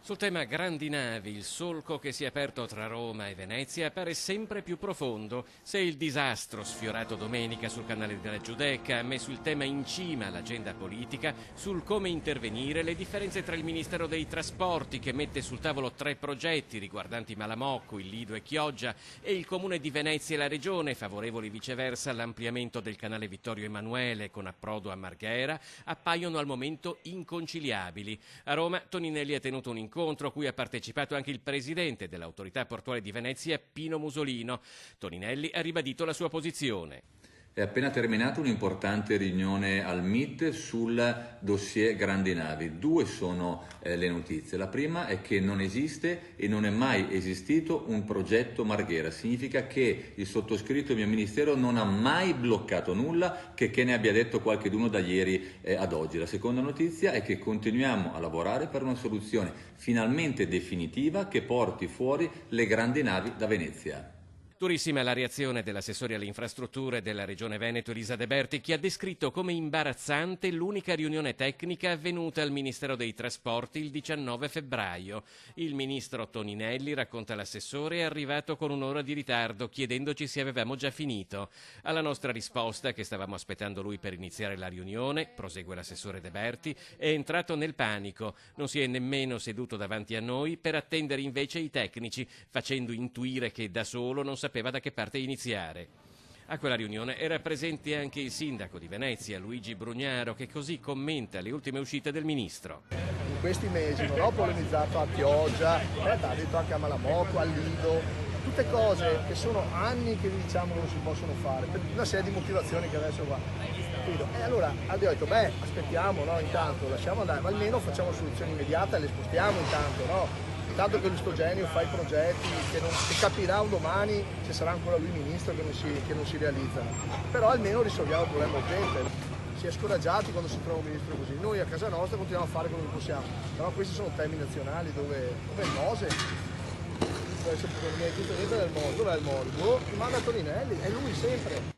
Sul tema grandi navi, il solco che si è aperto tra Roma e Venezia appare sempre più profondo. Se il disastro sfiorato domenica sul canale della Giudecca ha messo il tema in cima all'agenda politica, sul come intervenire, le differenze tra il Ministero dei Trasporti, che mette sul tavolo 3 progetti riguardanti Malamocco, il Lido e Chioggia, e il Comune di Venezia e la Regione, favorevoli viceversa all'ampliamento del canale Vittorio Emanuele con approdo a Marghera, appaiono al momento inconciliabili. A Roma Toninelli ha tenuto un incontro a cui ha partecipato anche il presidente dell'autorità portuale di Venezia, Pino Musolino. Toninelli ha ribadito la sua posizione. È appena terminata un'importante riunione al MIT sul dossier grandi navi. Due sono le notizie. La prima è che non esiste e non è mai esistito un progetto Marghera. Significa che il sottoscritto e il mio ministero non ha mai bloccato nulla, che ne abbia detto qualcheduno da ieri ad oggi. La seconda notizia è che continuiamo a lavorare per una soluzione finalmente definitiva che porti fuori le grandi navi da Venezia. Durissima la reazione dell'assessore alle infrastrutture della Regione Veneto Elisa De Berti, che ha descritto come imbarazzante l'unica riunione tecnica avvenuta al Ministero dei Trasporti il 19 febbraio. Il ministro Toninelli, racconta l'assessore, è arrivato con un'ora di ritardo, chiedendoci se avevamo già finito. Alla nostra risposta, che stavamo aspettando lui per iniziare la riunione, prosegue l'assessore De Berti, è entrato nel panico. Non si è nemmeno seduto davanti a noi per attendere invece i tecnici, facendo intuire che da solo non sapeva da che parte iniziare. A quella riunione era presente anche il sindaco di Venezia, Luigi Brugnaro, che così commenta le ultime uscite del ministro. In questi mesi non ho polemizzato a Chioggia, ha detto anche a Malamocco, al Lido, tutte cose che sono anni che diciamo non si possono fare, per una serie di motivazioni che adesso va. E allora abbiamo detto, aspettiamo, no, intanto lasciamo andare, ma almeno facciamo soluzioni immediate e le spostiamo intanto, no? Tanto che Lustogenio fa i progetti che capirà un domani se sarà ancora lui ministro che non si realizzano. Però almeno risolviamo il problema urgente. Si è scoraggiati quando si trova un ministro così. Noi a casa nostra continuiamo a fare quello che possiamo. Però questi sono temi nazionali dove il Mose, può essere tutto niente del Mose. Dov'è il Mose? Manda Toninelli, è lui sempre.